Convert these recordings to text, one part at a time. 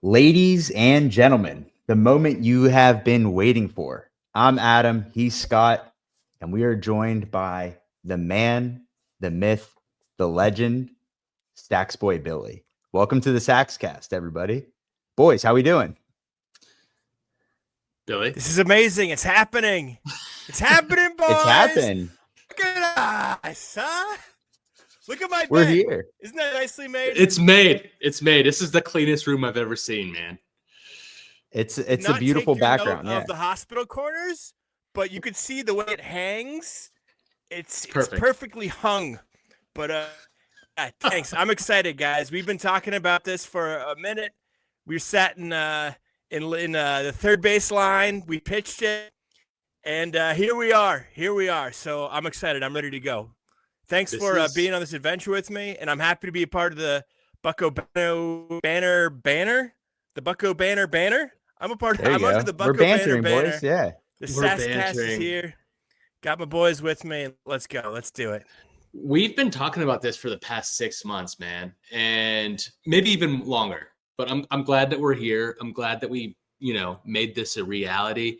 Ladies and gentlemen, the moment you have been waiting for. I'm Adam, he's Scott, and we are joined by the man, the myth, the legend, Saxboy Billy. Welcome to the Saxcast, everybody. Boys, how we doing? Billy? This is amazing. It's happening. It's happening, boys. It's happened. Look at us, huh? Look at my We're bed. here. Isn't that nicely made? It's made. It's made. This is the cleanest room I've ever seen, man. It's a beautiful background. Of the hospital corners, but you can see the way it hangs. It's perfect. Perfectly hung. But thanks. I'm excited, guys. We've been talking about this for a minute. We sat in the third base line. We pitched it, and here we are. Here we are. So I'm excited. I'm ready to go. Thanks for being on this adventure with me, and I'm happy to be a part of the Bucko Banner. The Bucko Banner. I'm a part of. I'm under the Bucko Banner. Boys. Yeah, the Saxcast is here. Got my boys with me. Let's go. Let's do it. We've been talking about this for the past 6 months, man, and maybe even longer. But I'm glad that we're here. I'm glad that we made this a reality.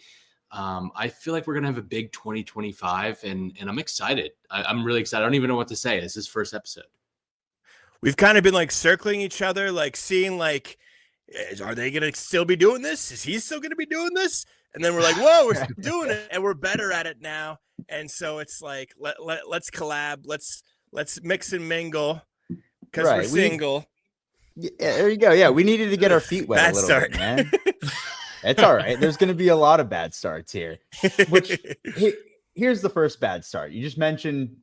I feel like we're going to have a big 2025, and I'm excited. I'm really excited. I don't even know what to say. This is first episode. We've kind of been like circling each other, like seeing like, are they going to still be doing this? Is he still going to be doing this? And then we're like, whoa, we're still doing it, and we're better at it now. And so it's like, let's collab. Let's mix and mingle because we're single. Yeah, there you go. Yeah, we needed to get our feet wet a little bit, man. It's all right. There's going to be a lot of bad starts here. Here's the first bad start. You just mentioned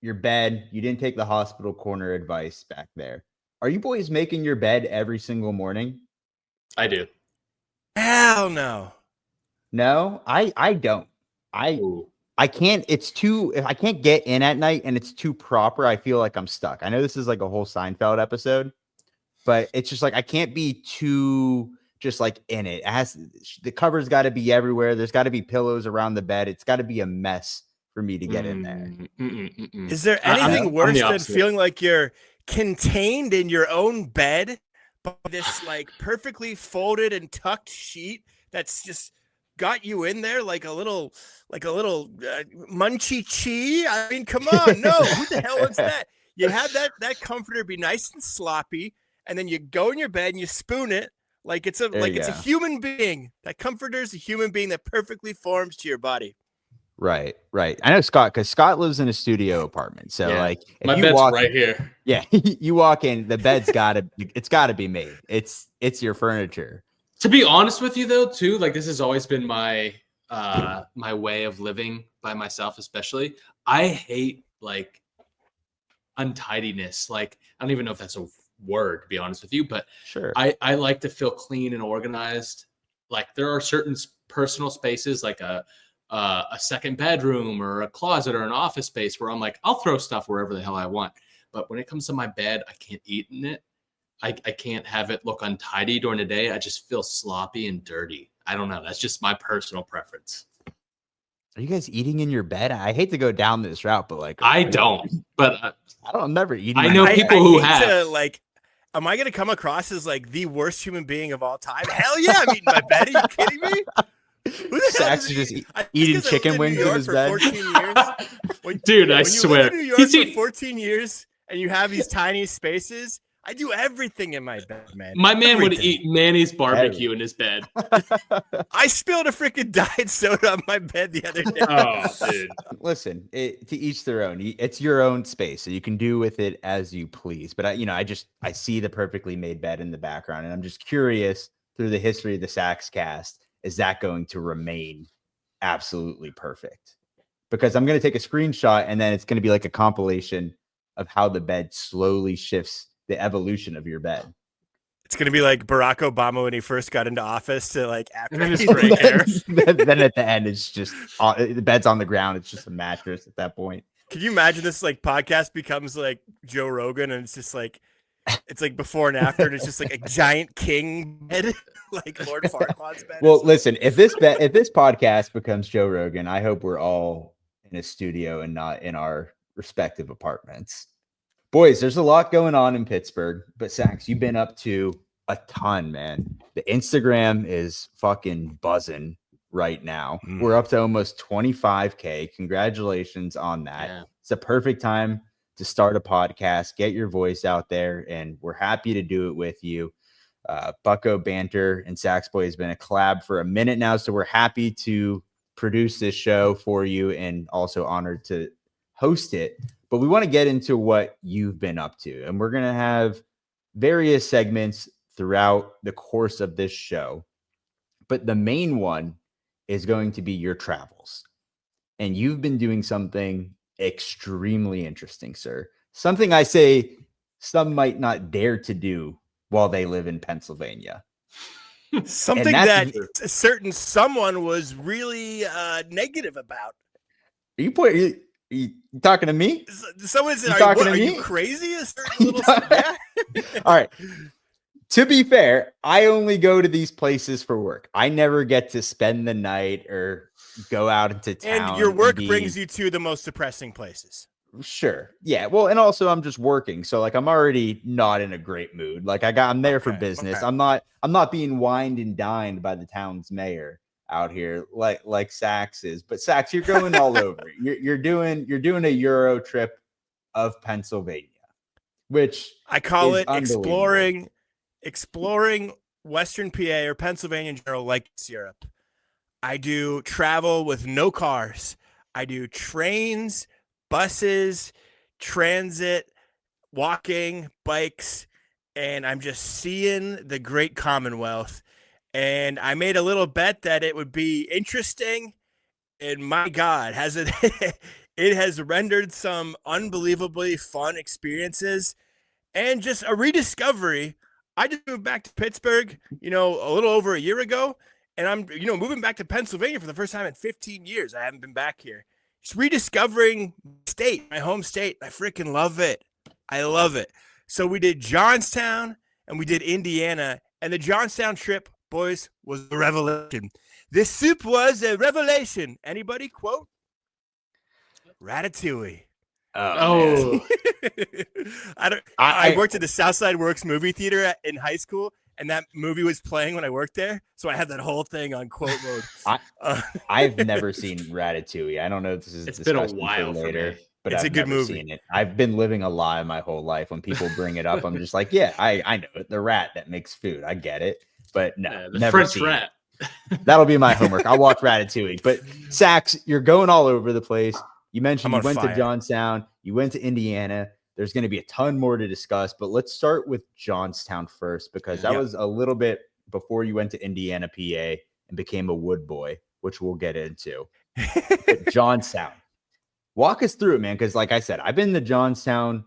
your bed. You didn't take the hospital corner advice back there. Are you boys making your bed every single morning? I do. Hell no. No, I don't. I can't. It's too. If I can't get in at night and it's too proper, I feel like I'm stuck. I know this is like a whole Seinfeld episode, but it's just like I can't be too just like in it. It has the cover's got to be everywhere. There's got to be pillows around the bed. It's got to be a mess for me to get in there. Is there anything worse than feeling like you're contained in your own bed by this like perfectly folded and tucked sheet that's just got you in there like a little munchy chi? I mean, come on, no, who the hell wants that? You have that comforter be nice and sloppy, and then you go in your bed and you spoon it like it's a human being. That comforter is a human being that perfectly forms to your body. Right. I know Scott, because Scott lives in a studio apartment. So like if my you bed's walk right here. Yeah, you walk in, the bed's it's gotta be made. It's your furniture. To be honest with you though, too, like this has always been my my way of living by myself, especially. I hate like untidiness. Like I don't even know if that's a word, to be honest with you, but sure. I like to feel clean and organized. Like there are certain personal spaces like a second bedroom or a closet or an office space where I'm like, I'll throw stuff wherever the hell I want. But when it comes to my bed, I can't eat in it. I can't have it look untidy during the day. I just feel sloppy and dirty. I don't know. That's just my personal preference. Are you guys eating in your bed? I hate to go down this route, but like I don't. But I'm never eating. I know people who have. Am I going to come across as like the worst human being of all time? Hell yeah, I'm eating my bed. Are you kidding me? Who the hell is just eating chicken wings in his bed? 14 years. Dude, I swear. You live in New York for 14 years and you have these tiny spaces. I do everything in my bed, man. My man would eat Manny's barbecue in his bed. I spilled a freaking diet soda on my bed the other day. Oh, dude. Listen, to each their own. It's your own space, so you can do with it as you please. But I see the perfectly made bed in the background, and I'm just curious through the history of the Saxcast, is that going to remain absolutely perfect? Because I'm going to take a screenshot, and then it's going to be like a compilation of how the bed slowly shifts the evolution of your bed. It's going to be like Barack Obama when he first got into office to like after his gray hair. Then at the end, it's just the bed's on the ground. It's just a mattress at that point. Can you imagine this like podcast becomes like Joe Rogan and it's just like, it's like before and after, and it's just like a giant king bed, like Lord Farquaad's bed. Well, listen, if this podcast becomes Joe Rogan, I hope we're all in a studio and not in our respective apartments. Boys, there's a lot going on in Pittsburgh, but Sax, you've been up to a ton, man. The Instagram is fucking buzzing right now. We're up to almost 25K. Congratulations on that. Yeah. It's a perfect time to start a podcast, get your voice out there, and we're happy to do it with you. Bucko Banter and Saxboy has been a collab for a minute now, so we're happy to produce this show for you and also honored to host it. But we want to get into what you've been up to, and we're going to have various segments throughout the course of this show. But the main one is going to be your travels. And you've been doing something extremely interesting, sir. Something I say some might not dare to do while they live in Pennsylvania. Something that a certain someone was really negative about. Are you talking to me? Someone said, "Are you crazy?" A certain little yeah. All right. To be fair, I only go to these places for work. I never get to spend the night or go out into town. And your work brings you to the most depressing places. Sure. Yeah. Well, and also I'm just working. So like I'm already not in a great mood. Like I'm there for business. Okay. I'm not being wined and dined by the town's mayor out here like Sax is. But Sax, you're going all over. You're doing a Euro trip of Pennsylvania, which I call it exploring Western PA or Pennsylvania in general, like it's Europe. I do travel with no cars. I do trains, buses, transit, walking, bikes, and I'm just seeing the great Commonwealth. And I made a little bet that it would be interesting. And my God, has it it has rendered some unbelievably fun experiences and just a rediscovery. I just moved back to Pittsburgh, a little over a year ago, and I'm, moving back to Pennsylvania for the first time in 15 years. I haven't been back here. Just rediscovering my home state. I freaking love it. I love it. So we did Johnstown and we did Indiana, and the Johnstown trip, boys, was a revelation. This soup was a revelation. Anybody quote? Ratatouille. Oh. I worked at the Southside Works movie theater in high school, and that movie was playing when I worked there. So I had that whole thing on quote mode. I've never seen Ratatouille. I don't know if this is. It's been a while later, but it's I've a good never movie. Seen it. I've been living a lie my whole life. When people bring it up, I'm just like, yeah, I know it. The rat that makes food. I get it, but no, the never French seen rat. It. That'll be my homework. I'll watch Ratatouille. But Sax, you're going all over the place. You mentioned you went to Johnstown, you went to Indiana. There's going to be a ton more to discuss, but let's start with Johnstown first, because that was a little bit before you went to Indiana, PA, and became a wood boy, which we'll get into. But Johnstown, walk us through it, man, because like I said, I've been to Johnstown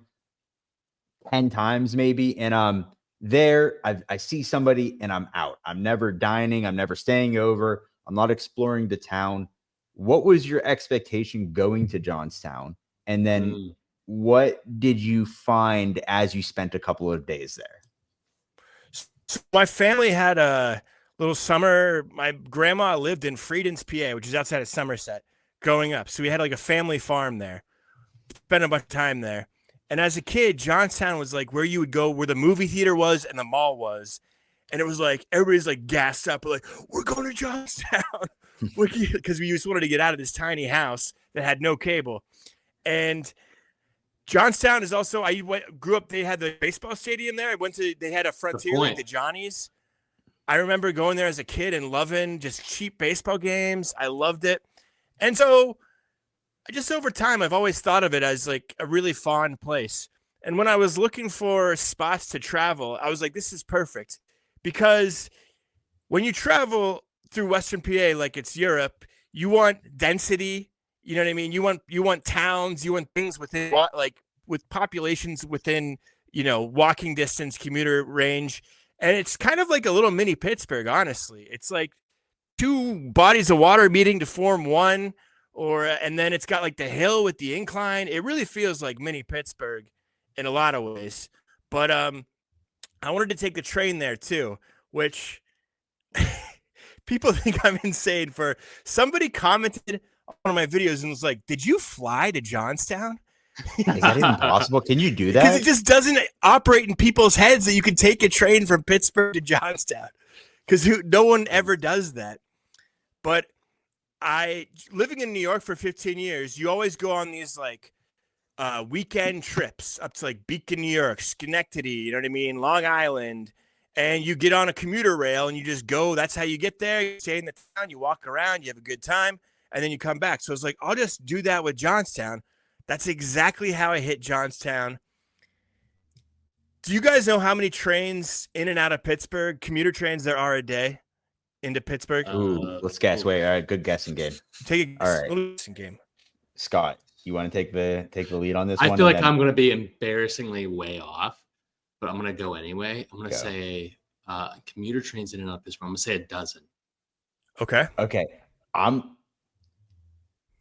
10 times maybe, and there I see somebody and I'm out. I'm never dining. I'm never staying over. I'm not exploring the town. What was your expectation going to Johnstown? And then what did you find as you spent a couple of days there? So my family had a little summer. My grandma lived in Freedom's, PA, which is outside of Somerset, growing up. So we had like a family farm there. Spent a bunch of time there. And as a kid, Johnstown was like where you would go, where the movie theater was and the mall was. And it was like, everybody's like gassed up, like, we're going to Johnstown. Because we just wanted to get out of this tiny house that had no cable. And Johnstown is also, grew up, they had the baseball stadium there. They had a Frontier, like the Johnnies. I remember going there as a kid and loving just cheap baseball games. I loved it. And so just over time, I've always thought of it as like a really fond place. And when I was looking for spots to travel, I was like, this is perfect. Because when you travel through Western PA, like it's Europe, you want density. You know what I mean? You want towns, you want things within, like with populations within, walking distance, commuter range. And it's kind of like a little mini Pittsburgh, honestly. It's like two bodies of water meeting to form one, and then it's got like the hill with the incline. It really feels like mini Pittsburgh in a lot of ways. But I wanted to take the train there too, which people think I'm insane for. Somebody commented on one of my videos and was like, did you fly to Johnstown? Is that even possible? Can you do Because that? it just doesn't operate in people's heads that you can take a train from Pittsburgh to Johnstown. Because no one ever does that. But living in New York for 15 years, you always go on these like weekend trips up to like Beacon, New York, Schenectady, you know what I mean? Long Island. And you get on a commuter rail and you just go. That's how you get there. You stay in the town, you walk around, you have a good time, and then you come back. So it's like, I'll just do that with Johnstown. That's exactly how I hit Johnstown. Do you guys know how many trains in and out of Pittsburgh, commuter trains there are a day into Pittsburgh? Ooh, let's guess. Wait, all right, good guessing game. Take a All right. guessing game. Scott, you want to take the lead on this I one? feel like and then- I'm going to be embarrassingly way off, but I'm going to go anyway. I'm going to Go. say commuter trains in and out of Pittsburgh. I'm going to say a dozen. Okay. Okay. I'm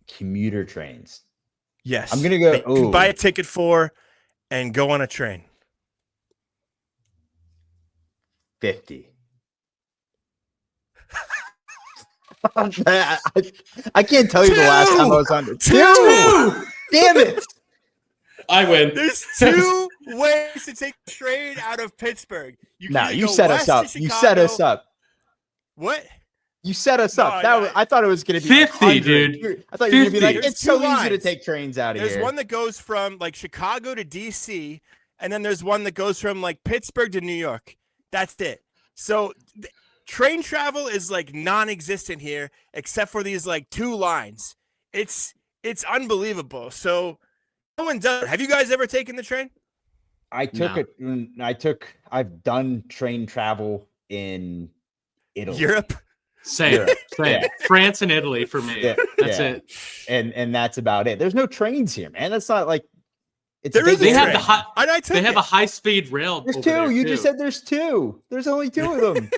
commuter trains. Yes. I'm gonna go. that you can buy a ticket for and go on a train. 50. I can't tell you the last time I was on the Two! Damn it! I win. There's two ways to take a train out of Pittsburgh. You can No, either you go set west us to up. You set us Chicago- up. What? You set us up. No, I thought it was going to be 50, like 100. dude. I thought you were going to be 50. like, There's it's so two easy to lines. take trains out of There's here. one that goes from like Chicago to DC, and then there's one that goes from like Pittsburgh to New York. That's it. So train travel is like non-existent here, except for these like two lines. It's unbelievable. So no one does. Have you guys ever taken the train? I've done train travel in Italy. Europe? Same. Europe. Same. Yeah. France and Italy for me. Yeah, That's yeah. it. And that's about it. There's no trains here, man. That's not like it's There is They a have train. the high. And I took They have it. a high-speed rail. There's over two. there, You too. just said there's two. There's only two of them.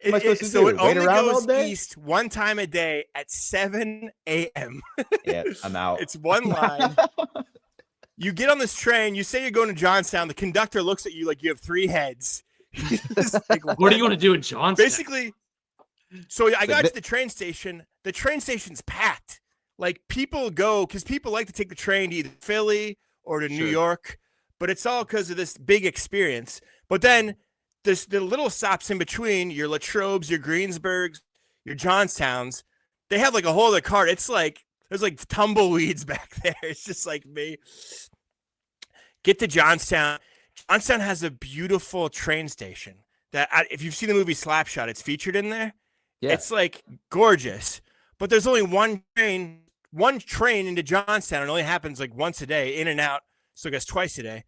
am I supposed to So do? it Wait only around all goes day? east one time a day at 7 a.m. Yeah, I'm out. It's one line. You get on this train. You say you're going to Johnstown. The conductor looks at you like you have three heads. He's like, What do you want to do in Johnstown? Basically, so I got to the train station. The train station's packed. Like people go because people like to take the train to either Philly or to New Sure. York, but it's all because of this big experience. But then the little stops in between, your Latrobes, your Greensburgs, your Johnstowns, they have like a whole other cart. It's like there's like tumbleweeds back there. It's just like me. Get to Johnstown. Johnstown has a beautiful train station that if you've seen the movie Slapshot, it's featured in there. Yeah. It's like gorgeous, but there's only one train into Johnstown. It only happens like once a day, in and out. So I guess twice a day.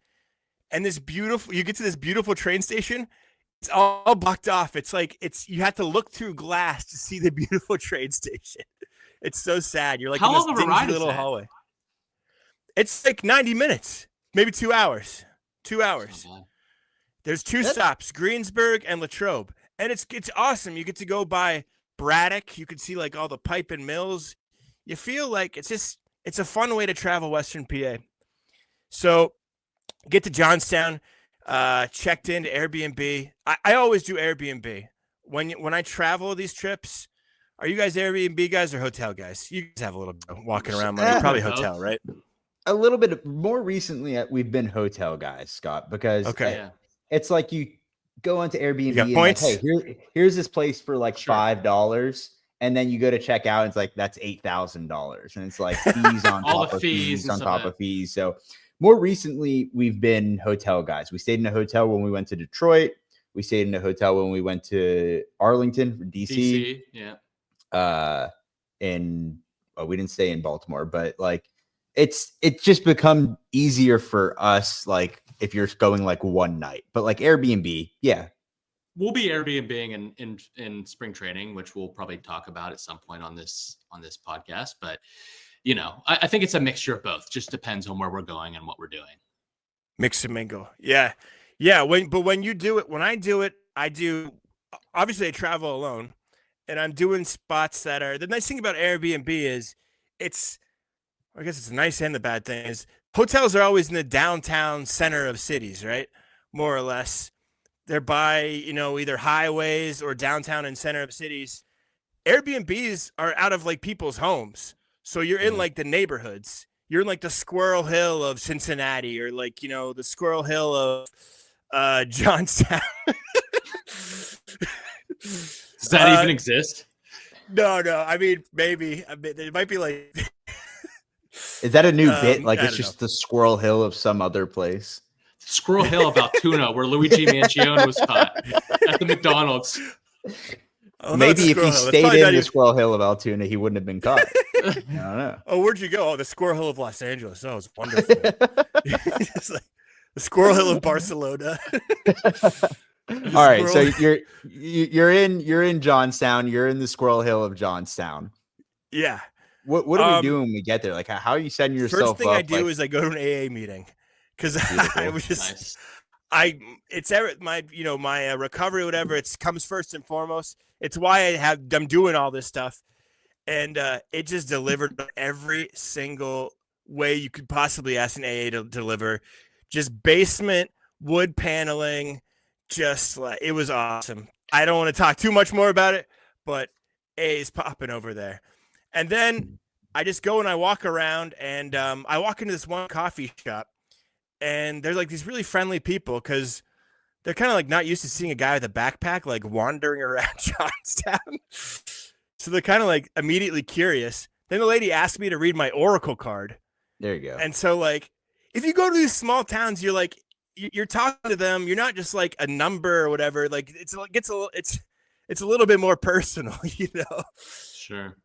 And you get to this beautiful train station. It's all blocked off. It's like you have to look through glass to see the beautiful train station. It's so sad. You're like How in this long of a dingy ride is little that? hallway. It's like 90 minutes, maybe 2 hours. 2 hours. Oh, There's two stops, Greensburg and Latrobe. And it's awesome. You get to go by Braddock. You can see like all the pipe and mills. You feel like it's a fun way to travel Western PA. So get to Johnstown, checked into Airbnb. I always do Airbnb. When I travel these trips, are you guys Airbnb guys or hotel guys? You guys have a little bit of walking around money. Probably hotel, right? A little bit more recently, we've been hotel guys, Scott, because Okay. Yeah. it's like you go onto Airbnb got and points? like, hey, here's this place for like Sure. $5, and then you go to check out, and it's like that's $8,000, and it's like fees on All top the of fees fees and on stuff top like of fees. So more recently, we've been hotel guys. We stayed in a hotel when we went to Detroit. We stayed in a hotel when we went to Arlington, DC. DC. Yeah. We didn't stay in Baltimore, but like it's just become easier for us, like if you're going like one night. But like Airbnb, yeah. We'll be Airbnb in spring training, which we'll probably talk about at some point on this podcast. But you know, I think it's a mixture of both. Just depends on where we're going and what we're doing. Mix and mingle. Yeah. When you do it, when I do it, obviously I travel alone and I'm doing spots that are, the nice thing about Airbnb is I guess it's nice and the bad thing is hotels are always in the downtown center of cities, right? More or less. They're by, either highways or downtown and center of cities. Airbnbs are out of like people's homes. So you're in like the neighborhoods. you're in like the Squirrel Hill of Cincinnati, or like, the Squirrel Hill of Johnstown. Does that even exist? No. I mean, maybe. It might be like. Is that a new bit? Like I it's don't just the Squirrel Hill of some other place. Squirrel Hill of Altoona, where Luigi Mangione was caught at the McDonald's. Oh, Maybe if he Hill. stayed in the Squirrel Hill of Altoona, he wouldn't have been caught. I don't know. Oh, where'd you go? Oh, the Squirrel Hill of Los Angeles. Oh, it's wonderful. It's like the Squirrel Hill of Barcelona. All right, so you're in Johnstown. You're in the Squirrel Hill of Johnstown. Yeah. What are we doing when we get there? Like, how are you setting yourself up? First thing I do is I go to an AA meeting, because I was just my recovery, whatever. It comes first and foremost. It's why I'm doing all this stuff, and it just delivered every single way you could possibly ask an AA to deliver. Just basement wood paneling, just like it was awesome. I don't want to talk too much more about it, but AA is popping over there. And then I just go and I walk around, and I walk into this one coffee shop, and they're like these really friendly people, because they're kind of like not used to seeing a guy with a backpack like wandering around Johnstown. So they're kind of like immediately curious. Then the lady asked me to read my Oracle card. There you go. And so like, if you go to these small towns, you're like, you're talking to them. You're not just like a number or whatever. Like it's a little bit more personal, Sure.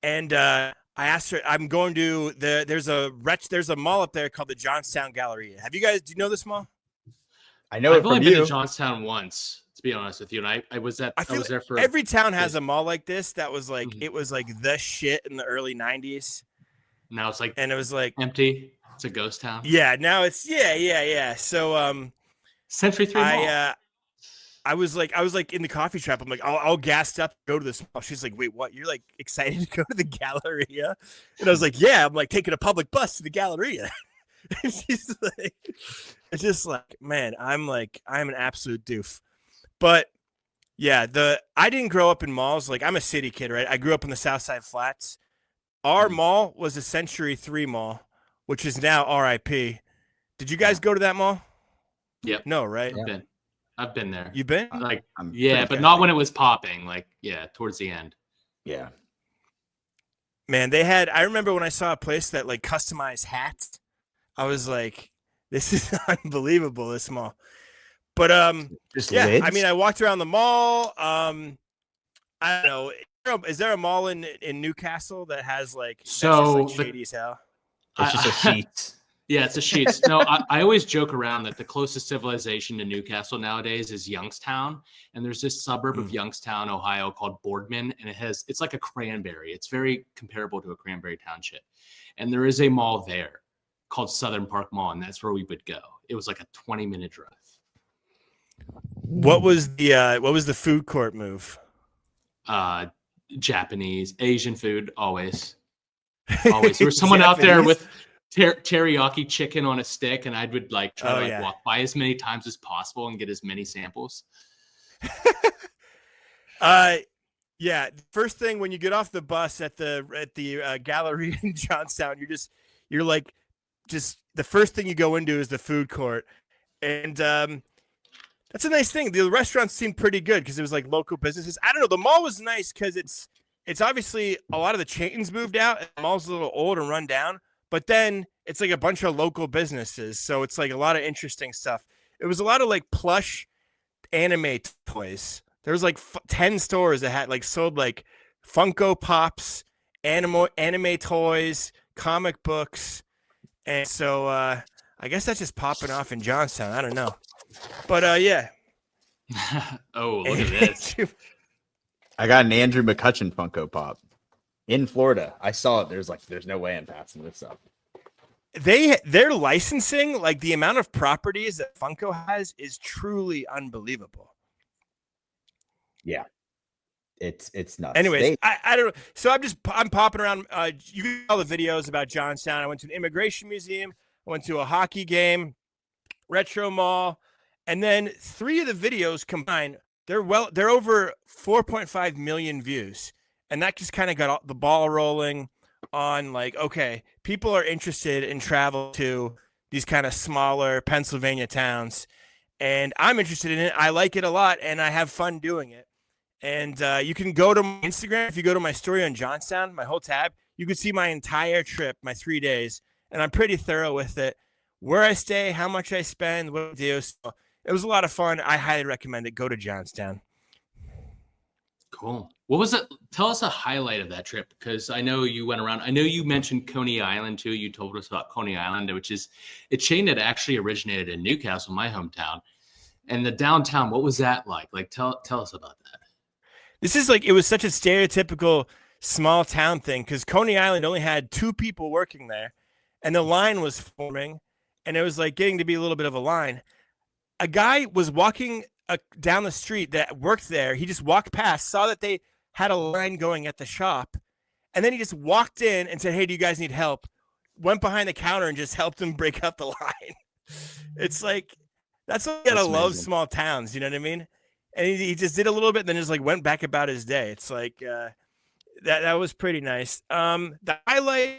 And I asked her, I'm going to there's a mall up there called the Johnstown Galleria. Do you know this mall? I know I've it only from been you. to Johnstown once, to be honest with you. And I was there for every town has a mall like this. That was like, it was like the shit in the early 90s. Now it's like, and it was like empty. It's a ghost town. Yeah. Now it's yeah. So, Century 3 Mall. I was like in the coffee shop. I'm like, I'll gassed up, go to this mall. She's like, wait, what? You're like excited to go to the Galleria? And I was like, yeah, I'm like taking a public bus to the Galleria. And she's like, it's just like, man, I'm an absolute doof. But yeah, I didn't grow up in malls. Like, I'm a city kid, right? I grew up in the South Side Flats. Our mall was a Century 3 Mall, which is now RIP. Did you guys go to that mall? Yep. No, right? I've been there. You've been? Like, yeah, but not when it was popping. Like, yeah, towards the end. Yeah. Man, I remember when I saw a place that like customized hats, I was like, this is unbelievable, this mall. But yeah, lids? I mean, I walked around the mall. I don't know. Is there a mall in Newcastle that has like, shady as hell? It's just a sheet. Yeah, it's a sheet. No, I always joke around that the closest civilization to Newcastle nowadays is Youngstown, and there's this suburb of Youngstown, Ohio, called Boardman, and it's like a cranberry. It's very comparable to a cranberry township, and there is a mall there called Southern Park Mall, and that's where we would go. It was like a 20-minute drive. What was the food court move? Japanese, Asian food, always. There was someone out there with teriyaki chicken on a stick, and I would like try to walk by as many times as possible and get as many samples. Yeah. First thing when you get off the bus at the gallery in Johnstown, you're like the first thing you go into is the food court, and that's a nice thing. The restaurants seemed pretty good because it was like local businesses. I don't know. The mall was nice because it's obviously a lot of the chains moved out, and the mall's a little old and run down. But then it's like a bunch of local businesses, so it's like a lot of interesting stuff. It was a lot of like plush anime toys. There was like 10 stores that had like sold like Funko Pops, anime toys, comic books, and so I guess that's just popping off in Johnstown. I don't know, but yeah. Oh, look at this! I got an Andrew McCutcheon Funko Pop in Florida. I saw it. There's no way I'm passing this up. Their licensing, like the amount of properties that Funko has, is truly unbelievable. Yeah, it's nuts. Anyways, I don't know. So I'm popping around. You get all the videos about Johnstown. I went to an immigration museum. I went to a hockey game, retro mall, and then 3 of the videos combined, they're over 4.5 million views, and that just kind of got the ball rolling. on like, okay, people are interested in travel to these kind of smaller Pennsylvania towns, and I'm interested in it. I like it a lot, and I have fun doing it. And you can go to my Instagram. If you go to my story on Johnstown, my whole tab, you can see my entire trip, my 3 days, and I'm pretty thorough with it. Where I stay, how much I spend, what I do. So it was a lot of fun. I highly recommend it. Go to Johnstown. Cool. What was it? Tell us a highlight of that trip, because I know you went around. I know you mentioned Coney Island too. You told us about Coney Island, which is a chain that actually originated in Newcastle, my hometown. And the downtown, what was that like? Like, tell us about that. This is like, it was such a stereotypical small town thing because Coney Island only had 2 people working there, and the line was forming, and it was like getting to be a little bit of a line. A guy was walking down the street that worked there. He just walked past, saw that they had a line going at the shop, and then he just walked in and said, "Hey, do you guys need help?" Went behind the counter and just helped him break up the line. It's like, that's what you gotta love small towns, you know what I mean? And he just did a little bit and then just like went back about his day. It's like that was pretty nice. The highlight,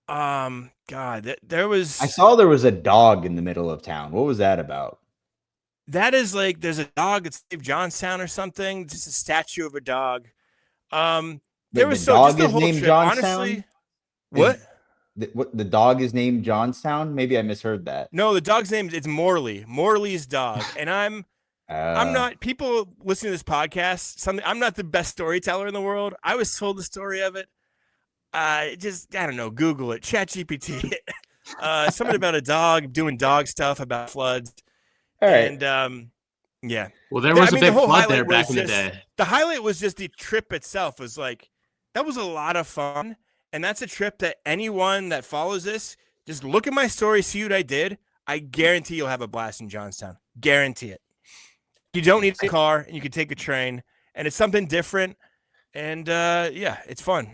God, there was. I saw there was a dog in the middle of town. What was that about? That is like, there's a dog at Steve Johnstown or something. Just a statue of a dog. There was the dog just is named trip, Johnstown. Honestly, what? The dog is named Johnstown? Maybe I misheard that. No, the dog's name, it's Morley. Morley's dog. And I'm not, people listening to this podcast, I'm not the best storyteller in the world. I was told the story of it. I don't know, Google it, ChatGPT. Something about a dog doing dog stuff about floods. All right. And yeah. Well, there was a big flood there back in the day. The highlight was just the trip itself was like, that was a lot of fun. And that's a trip that anyone that follows this, just look at my story, see what I did. I guarantee you'll have a blast in Johnstown. Guarantee it. You don't need a car, and you can take a train, and it's something different. And yeah, it's fun.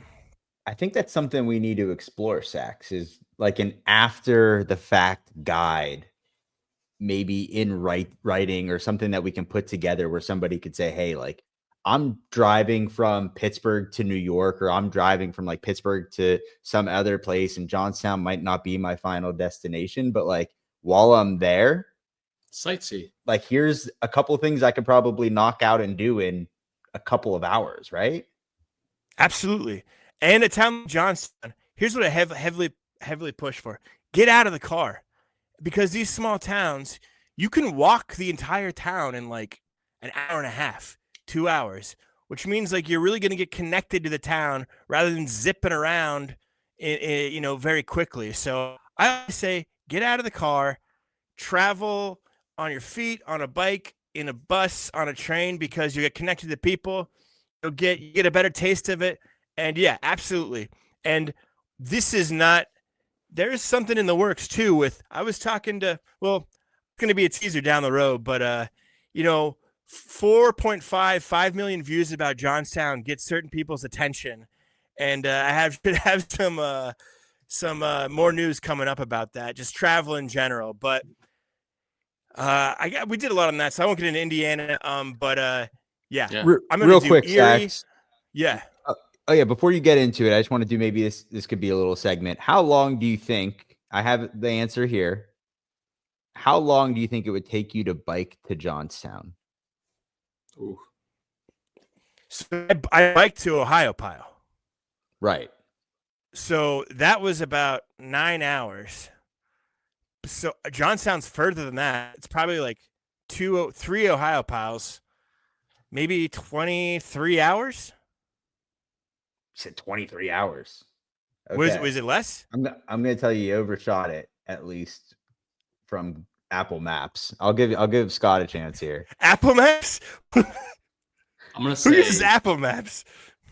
I think that's something we need to explore, Sax, is like an after the fact guide, maybe in writing or something that we can put together where somebody could say, hey, like, I'm driving from Pittsburgh to New York, or I'm driving from like Pittsburgh to some other place, and Johnstown might not be my final destination, but like while I'm there, sightsee. Like, here's a couple of things I could probably knock out and do in a couple of hours, right? Absolutely. And a town like Johnstown, here's what I heavily push for. Get out of the car. Because these small towns, you can walk the entire town in like an hour and a half, 2 hours, which means like you're really going to get connected to the town rather than zipping around, very quickly. So I always say, get out of the car, travel on your feet, on a bike, in a bus, on a train, because you get connected to people. You get a better taste of it. And yeah, absolutely. And this is not, there's something in the works too with, I was talking to, well, it's going to be a teaser down the road, but 5 million views about Johnstown get certain people's attention. And I should have some more news coming up about that, just travel in general. But we did a lot on that, so I won't get into Indiana. Yeah. I'm real quick, Sax. Yeah. Oh yeah, before you get into it, I just want to do, maybe this could be a little segment. How long do you think, I have the answer here, how long do you think it would take you to bike to Johnstown? Ooh. So I biked to Ohio Pile. Right. So that was about 9 hours. So Johnstown's further than that. It's probably like 3 Ohio Piles, maybe 23 hours. You said 23 hours. Okay. Was it less? I'm going to tell you overshot it, at least from Apple Maps. I'll give Scott a chance here. Apple Maps? I'm going to say, who uses Apple Maps?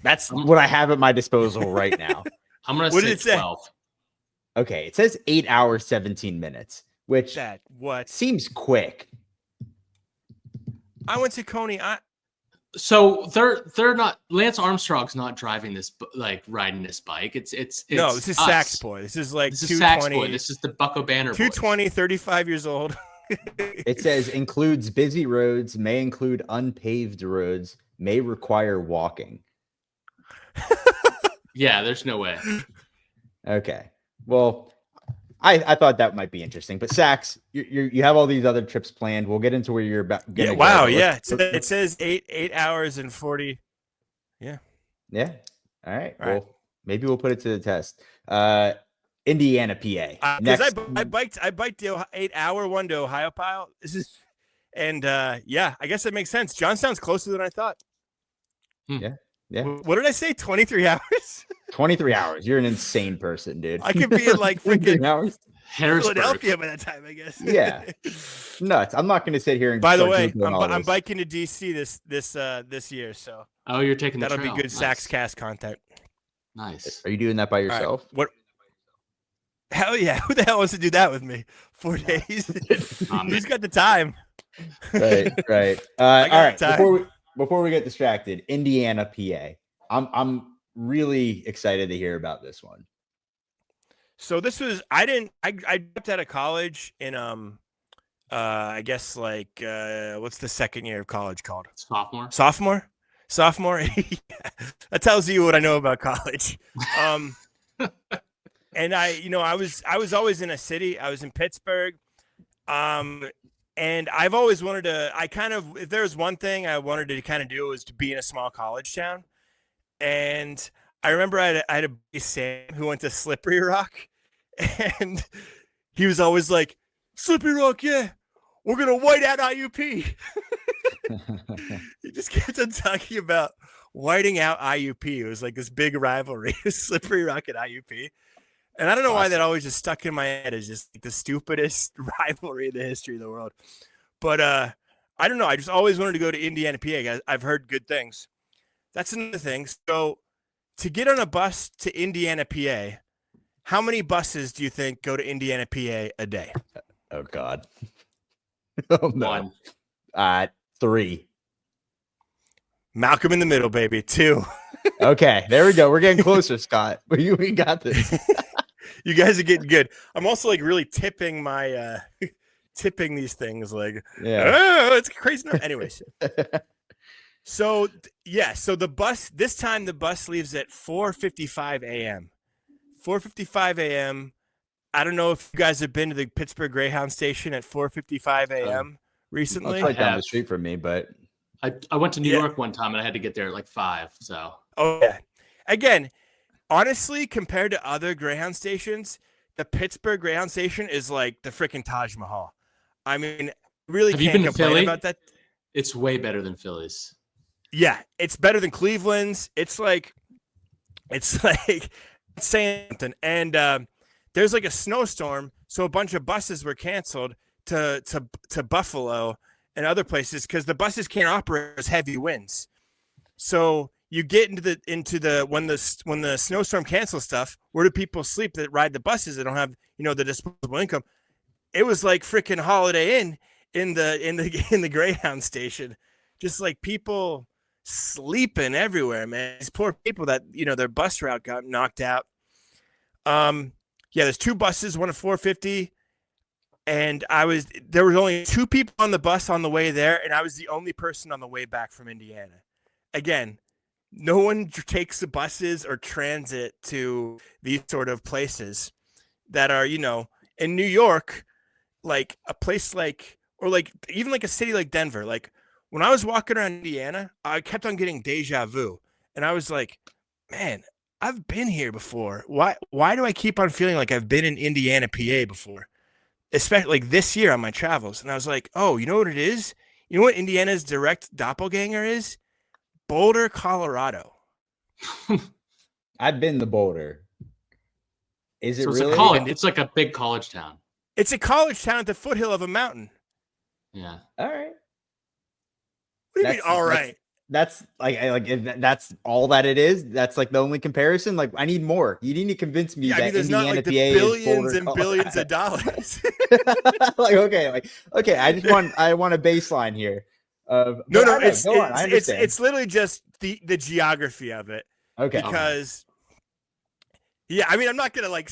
That's what I have at my disposal right now. I'm going to say 12. Okay, it says 8 hours, 17 minutes, which seems quick. I went to Coney. So they're not, Lance Armstrong's not driving this, like riding this bike. It's no, this is Saxboy. This is like 220. Saxboy. This is the Bucko Banner. 220, 35 years old. It says includes busy roads, may include unpaved roads, may require walking. Yeah, there's no way. Okay. Well, I thought that might be interesting, but Sax, you have all these other trips planned. We'll get into where you're about. Yeah. Go, Wow. but Yeah. It says 8 hours and 40. Yeah. Yeah. All right. All right. Well, maybe we'll put it to the test. Indiana, PA. Because I biked the 8-hour one to Ohio Pile. Yeah, I guess that makes sense. Johnstown's closer than I thought. Yeah. Yeah. What did I say? 23 hours? 23 hours. You're an insane person, dude. I could be in like freaking hours. Philadelphia by that time, I guess. Yeah. Nuts. I'm not going to sit here and. By the way, I'm biking to DC this year, so. Oh, you're taking the that'll trail. be good. Nice. Saxcast content. Nice. Are you doing that by yourself? Right. What? Hell yeah! Who the hell wants to do that with me? 4 days. Who's got the time? Right. All right. Before we get distracted, Indiana, PA. I'm really excited to hear about this one. So this was I dropped out of college in I guess like what's the second year of college called? Sophomore. That tells you what I know about college. And I was always in a city. I was in Pittsburgh. And I've always wanted to, if there's one thing I wanted to kind of do was to be in a small college town. And I remember I had a buddy, Sam, who went to Slippery Rock, and he was always like, Slippery Rock, yeah, we're going to white out IUP. He just kept on talking about whiting out IUP. It was like this big rivalry, Slippery Rock and IUP. And I don't know why that always just stuck in my head as just like the stupidest rivalry in the history of the world. But I don't know. I just always wanted to go to Indiana, PA. I've heard good things. That's another thing. So to get on a bus to Indiana, PA, how many buses do you think go to Indiana, PA a day? Oh, God. Oh, no. 1. 3. Malcolm in the middle, baby. 2. Okay, there we go. We're getting closer, Scott. We got this. You guys are getting good. I'm also like really tipping my tipping these things like, oh, it's crazy. Anyways. So the bus, this time the bus leaves at 4:55 a.m. 4:55 a.m. I don't know if you guys have been to the Pittsburgh Greyhound station at 4:55 a.m. recently. It's right down the street from me, but I went to New York one time and I had to get there at like 5. So yeah. Again, honestly, compared to other Greyhound stations, the Pittsburgh Greyhound station is like the freaking Taj Mahal. I mean, really have can't you been to complain Philly? About that. It's way better than Philly's. Yeah, it's better than Cleveland's. It's like saying something. And there's like a snowstorm, so a bunch of buses were canceled to Buffalo and other places because the buses can't operate as heavy winds. So you get into the when the snowstorm cancels stuff, where do people sleep that ride the buses that don't have the disposable income? It was like freaking Holiday Inn in the Greyhound station, just like people sleeping everywhere, man. These poor people that their bus route got knocked out. There's 2 buses, one at 4:50. And there was only 2 people on the bus on the way there, and I was the only person on the way back from Indiana. Again, no one takes the buses or transit to these sort of places that are, in New York, like a place like, or like even like a city like Denver. Like when I was walking around Indiana, I kept on getting deja vu. And I was like, man, I've been here before. Why do I keep on feeling like I've been in Indiana, PA before? Especially like this year on my travels. And I was like, oh, you know what it is? You know what Indiana's direct doppelganger is? Boulder, Colorado. I've been to Boulder. Is it so really? It's like a big college town. It's a college town at the foothill of a mountain. Yeah. All right. What do you mean, all right? That's that's all that it is. That's like the only comparison. Like I need more. You need to convince me that there's Indiana, not like PA the billions is and billions of dollars. Okay. I want a baseline here. It's literally just the geography of it. Okay. Because I'm not gonna like.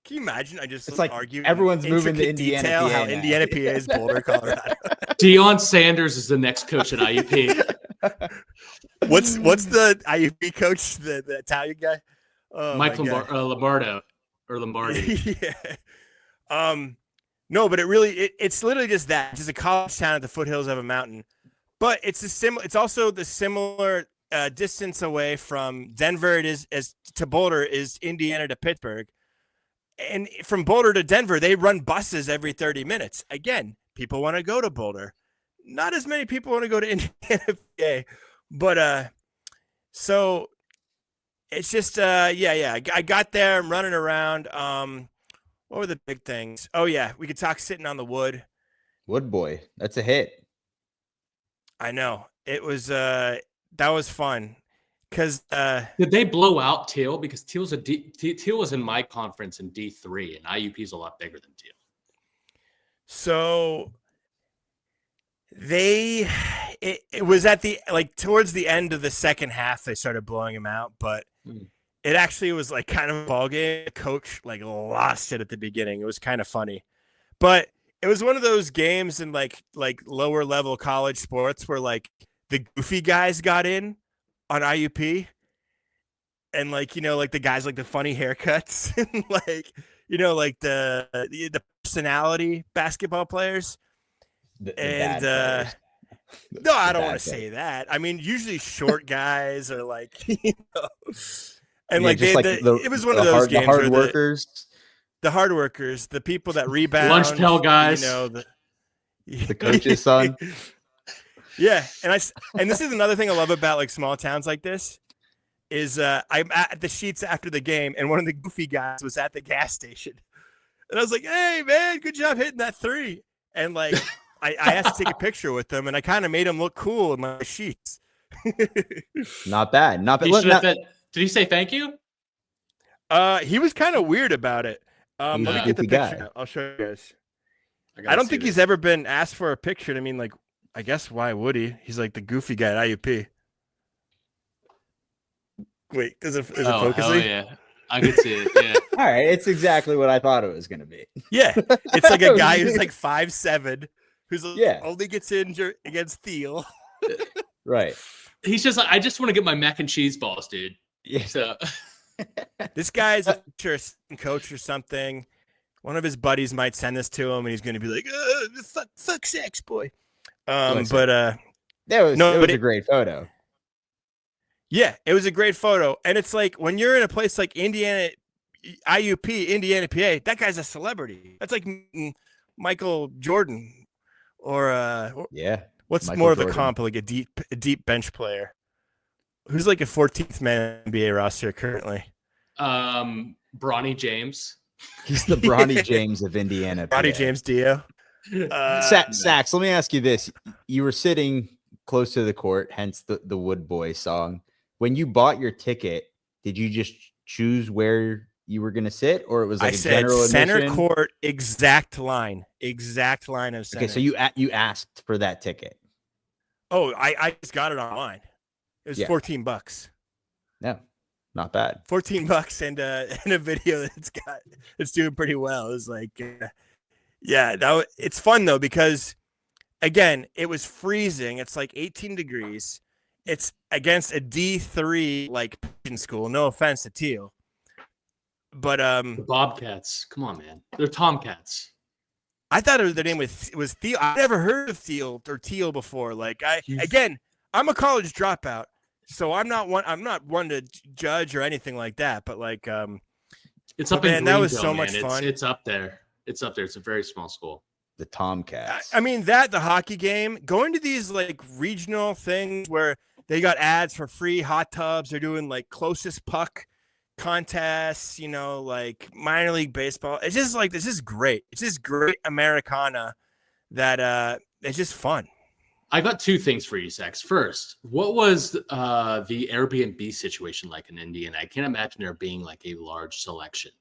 Can you imagine? I just it's like argue. Everyone's moving to Indiana, PA how Indiana, PA is Boulder, Colorado. Deion Sanders is the next coach at IUP. What's the IUP coach, the Italian guy? Oh, Mike Lombardo or Lombardi. Yeah. No, but it's literally just that. It's just a college town at the foothills of a mountain. But it's also the similar distance away from Denver. It is as to Boulder is Indiana to Pittsburgh. And from Boulder to Denver, they run buses every 30 minutes. Again, people want to go to Boulder. Not as many people want to go to Indiana. But so it's just I got there. I'm running around. What were the big things? Oh yeah, we could talk sitting on the wood. Wood boy, that's a hit. I know. It was that was fun. Because did they blow out Teal? Because Teal was in my conference in D3, and IUP is a lot bigger than Teal. So it was at the towards the end of the second half they started blowing him out, but it actually was like kind of a ball game. The coach lost it at the beginning. It was kind of funny, but it was one of those games in like lower level college sports where the goofy guys got in on IUP, and the guys the funny haircuts and the personality basketball players. No, I don't want to say that. I mean, usually short guys are it was one of those games where the hard workers, the people that rebound, lunch pail guys, the coach's son. Yeah, and this is another thing I love about small towns like this is I'm at the sheets after the game, and one of the goofy guys was at the gas station, and I was like, "Hey man, good job hitting that 3." And I asked to take a picture with him, and I kind of made him look cool in my sheets. Not bad. Did he say thank you? He was kind of weird about it. Let me get the picture. I'll show you guys. I don't think he's ever been asked for a picture. I mean, I guess why would he? He's the goofy guy at IUP. Wait, is it focusing? Yeah, I can see it. Yeah. All right, it's exactly what I thought it was going to be. Yeah, it's a guy who's 5'7", who's only gets injured against Thiel. Right. He's just I just want to get my mac and cheese balls, dude. Yeah. So this guy's a coach or something. One of his buddies might send this to him, and he's going to be like, "Fuck Saxboy." It was a great photo. Yeah, it was a great photo. And it's when you're in a place like Indiana, IUP, Indiana, PA, that guy's a celebrity. That's like Michael Jordan or what's Michael more Jordan. of the comp, a deep bench player who's a 14th man NBA roster currently. Bronny James. He's the Bronny James of Indiana. Bronny James Dio. Sax, let me ask you this. You were sitting close to the court, hence the Wood Boy song. When you bought your ticket, did you just choose where you were going to sit, or it was a general center admission? Court, exact line of center. Okay, so you asked for that ticket. Oh, I just got it online. It was $14. No, not bad. $14 and a video it's doing pretty well. It was it's fun though, because again, it was freezing. It's 18 degrees. It's against a D3 Pigeon school. No offense to Teal, but the Bobcats. Come on, man. They're Tomcats. I thought their name was Thiel. I never heard of Thiel or Teal before. I'm a college dropout, so I'm not one to judge or anything like that. But it's up in Greenville, that was so much fun. It's up there. It's up there. It's a very small school. The Tomcats. I mean the hockey game, going to these regional things where they got ads for free hot tubs. They're doing closest puck contests, minor league baseball. It's just this is great. It's just great Americana that it's just fun. I got two things for you, Sax. First, what was the Airbnb situation like in Indiana? I can't imagine there being a large selection.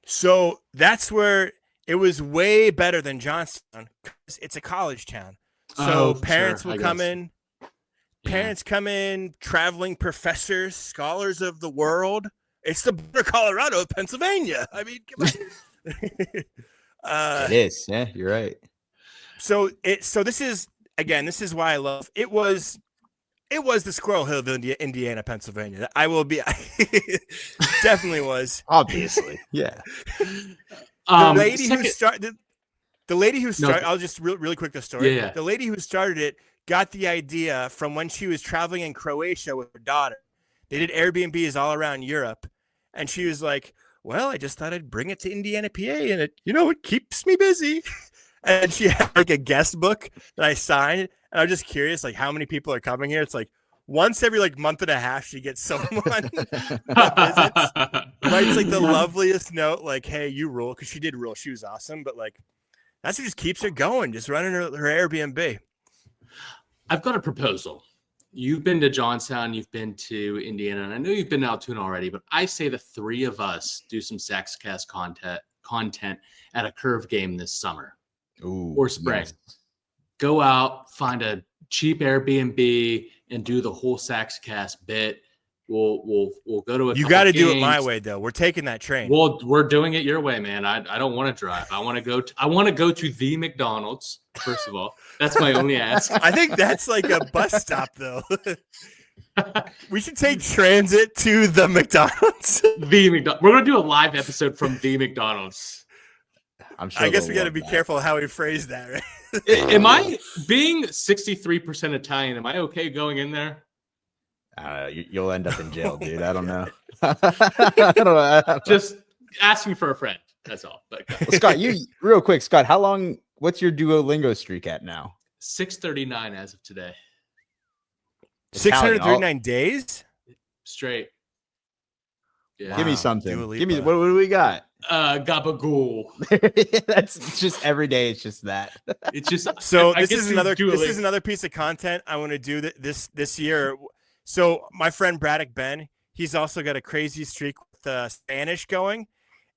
So that's where it was way better than Johnstown, because it's a college town. So parents will come in. Parents come in, traveling professors, scholars of the world. It's the border Colorado of Pennsylvania. I mean, come on. It is. Yeah, you're right. So this is again, this is why I love it. Was the Squirrel Hill of Indiana, Pennsylvania. I will be definitely was. Obviously. Yeah. The lady who started. No. I'll just really quick the story. Yeah. The lady who started it got the idea from when she was traveling in Croatia with her daughter. They did Airbnbs all around Europe, and she was like, "Well, I just thought I'd bring it to Indiana, PA, and it keeps me busy." And she had like a guest book that I signed, and I was just curious, like how many people are coming here. It's like once every like month and a half, she gets someone that visits. Writes like the loveliest note, like, "Hey, you rule," because she did rule. She was awesome, but like that's what just keeps her going, just running her Airbnb. I've got a proposal. You've been to Johnstown, you've been to Indiana, and I know you've been to Altoona already, but I say the three of us do some Saxcast content at a curve game this summer. Ooh, or spring. yes. Go out, find a cheap Airbnb, and do the whole Saxcast bit. We'll go to a. You got to do it my way, though. We're taking that train. Well, we're doing it your way, man. I don't want to drive. I want to go to the McDonald's. First of all, that's my only ask. I think that's like a bus stop, though. We should take transit to the McDonald's. We're gonna do a live episode from the McDonald's. I'm sure. I guess we got to be careful how we phrase that, right? Am I being 63% Italian? Am I okay going in there? You'll end up in jail, dude. I don't know. I don't know. Just asking for a friend. That's all. But, well, Scott, real quick, Scott, how long? What's your Duolingo streak at now? 639 as of today. 639 days straight. Yeah. Give me something. Give me what do we got? Gabagool. That's just every day. It's just that. It's just so. This is another piece of content I want to do this year. So my friend Braddock Ben, he's also got a crazy streak with Spanish going,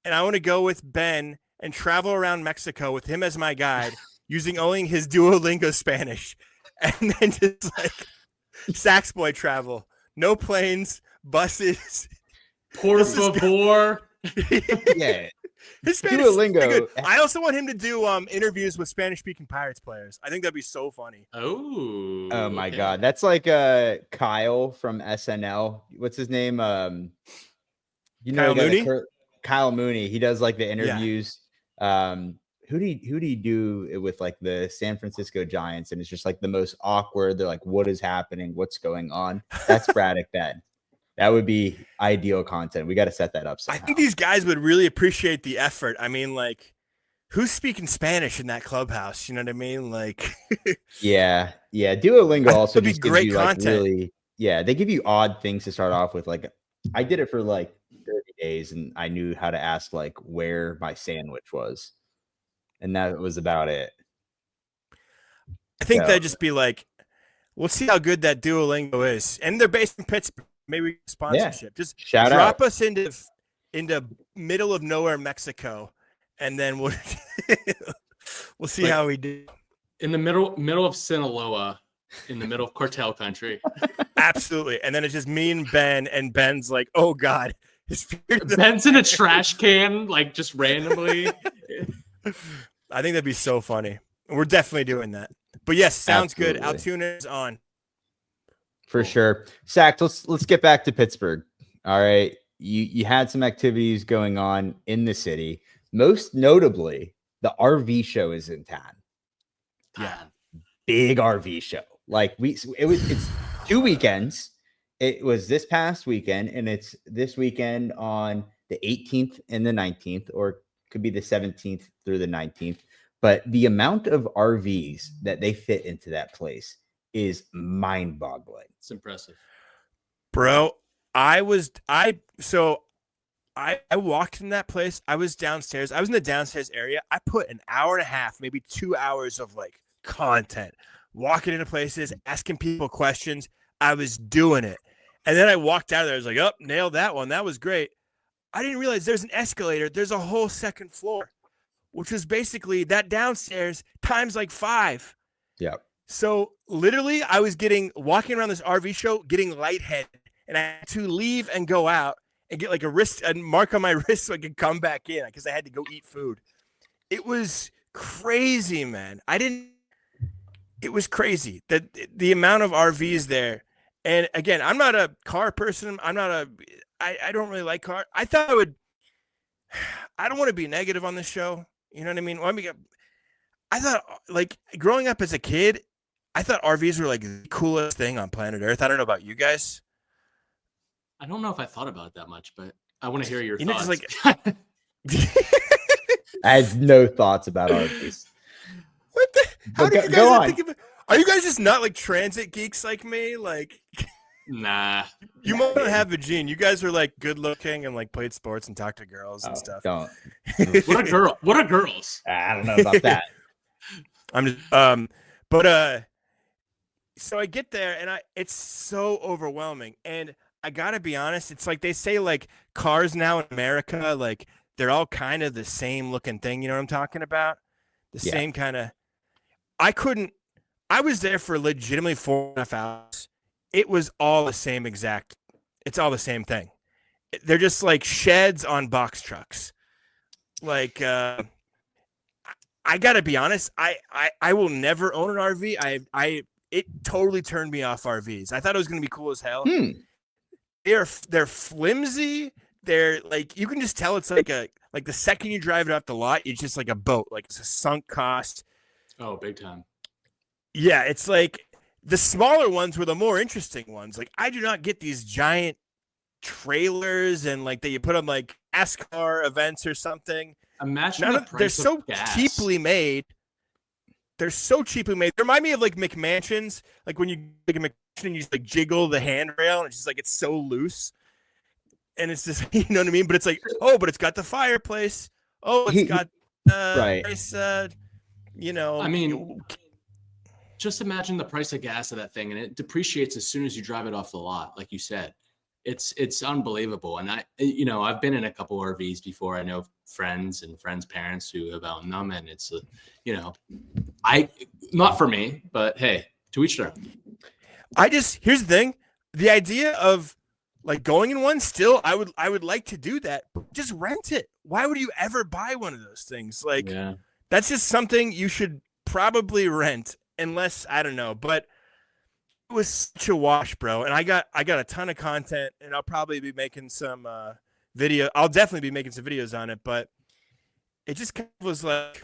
and I want to go with Ben and travel around Mexico with him as my guide, using only his Duolingo Spanish, and then just like Saxboy travel, no planes, buses. Por favor. Yeah. His Spanish Duolingo. I also want him to do interviews with Spanish-speaking Pirates players. I think that'd be so funny. Oh my God. That's like Kyle from SNL. What's his name? Kyle Mooney? Kyle Mooney. He does like the interviews. Yeah. Who do you do it with, like the San Francisco Giants? And it's just like the most awkward. They're like, what is happening? What's going on? That's Braddock Ben. That would be ideal content. We got to set that up somehow. I think these guys would really appreciate the effort. I mean, like, who's speaking Spanish in that clubhouse? You know what I mean? Like, yeah. Duolingo also would be just great gives you content. Like they give you odd things to start off with. Like, I did it for like 30 days, and I knew how to ask like where my sandwich was, and that was about it. I think that'd just be like, we'll see how good that Duolingo is, and they're based in Pittsburgh. Maybe sponsorship. Just drop us into middle of nowhere Mexico, and then we'll see how we do. In the middle of Sinaloa, in the middle of cartel country. Absolutely. And then it's just me and Ben, and Ben's like, "Oh God, Ben's in a trash can, like just randomly." I think that'd be so funny. We're definitely doing that. But yes, sounds good. Altoona is on. For sure. Sax, let's get back to Pittsburgh. All right. You had some activities going on in the city. Most notably, the RV show is in town. Yeah. Big RV show. Like it's 2 weekends. It was this past weekend, and it's this weekend on the 18th and the 19th, or could be the 17th through the 19th. But the amount of RVs that they fit into that place is mind-boggling. It's impressive, bro. I walked in that place. I was downstairs. I was in the downstairs area. I put an hour and a half, maybe 2 hours of like content, walking into places, asking people questions. I was doing it. And then I walked out of there. I was like, oh, nailed that one. That was great. I didn't realize there's an escalator. There's a whole second floor, which was basically that downstairs times like 5. Yeah. So literally I was walking around this RV show, getting lightheaded, and I had to leave and go out and get like a mark on my wrist so I could come back in because I had to go eat food. It was crazy, man. it was crazy that the amount of RVs there. And again, I'm not a car person. I don't really like cars. I don't want to be negative on this show. You know what I mean? I thought, like, growing up as a kid, I thought RVs were like the coolest thing on planet Earth. I don't know about you guys. I don't know if I thought about it that much, but I want to hear your Just thoughts. like, I had no thoughts about RVs. what the? How do you go guys on. think of it? Are you guys just not like transit geeks like me? Like, Nah. you might not have a gene. You guys are like good looking and like played sports and talked to girls and stuff. Don't. What a girl. What are girls? I don't know about that. I'm just so I get there and it's so overwhelming. And I gotta be honest, it's like they say like cars now in America, like they're all kind of the same looking thing. You know what I'm talking about? The same kind of. I was there for legitimately 4.5 hours. It was all the same exact. It's all the same thing. They're just like sheds on box trucks. Like, I gotta be honest. I will never own an RV. It totally turned me off RVs. I thought it was gonna be cool as hell. They're flimsy. They're like, you can just tell it's like the second you drive it off the lot, it's just like a boat. Like it's a sunk cost. Oh, big time. Yeah, it's like the smaller ones were the more interesting ones. Like I do not get these giant trailers and like that you put on like NASCAR events or something. Imagine they're so cheaply made. They're so cheaply made. They remind me of like McMansions. Like when you like a McMansion, you just like jiggle the handrail, and it's just like it's so loose. And it's just, you know what I mean? But it's like, oh, but it's got the fireplace. Oh, it's got nice, you know. I mean, just imagine the price of gas of that thing, and it depreciates as soon as you drive it off the lot, like you said. It's unbelievable. And I've been in a couple RVs before. I know friends and friends' parents who have owned them, and it's, not for me, but hey, to each their own. Here's the thing, the idea of like going in one still, I would like to do that. Just rent it. Why would you ever buy one of those things? Like, that's just something you should probably rent, unless, I don't know, but it was such a wash, bro. And I got a ton of content, and I'll probably be making some video. I'll definitely be making some videos on it, but it just kind of was like,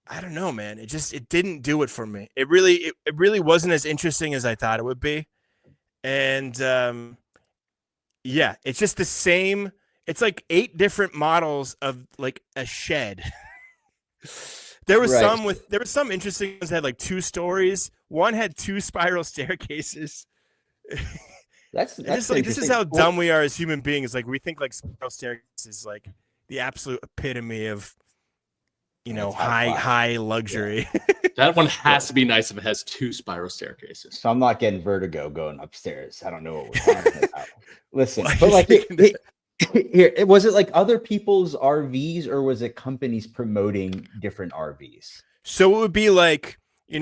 I don't know, man. It didn't do it for me. It really wasn't as interesting as I thought it would be. And yeah, it's just the same. It's like 8 different models of like a shed. There were some interesting ones that had like 2 stories. One had 2 spiral staircases. That's just like, this is how dumb we are as human beings. Like we think like spiral staircases is like the absolute epitome of, high luxury. Yeah. That one has to be nice if it has 2 spiral staircases. So I'm not getting vertigo going upstairs. I don't know what we're talking about. Listen, but like was it like other people's RVs, or was it companies promoting different RVs? So it would be like, it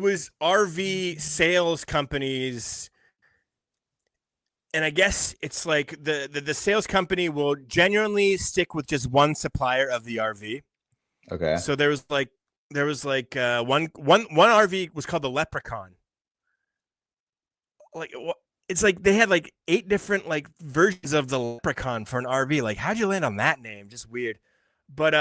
was RV sales companies. And I guess it's like the sales company will genuinely stick with just one supplier of the RV. Okay. So there was like one RV was called the Leprechaun. Like it's like they had like 8 different like versions of the Leprechaun for an RV. Like, how'd you land on that name? Just weird. But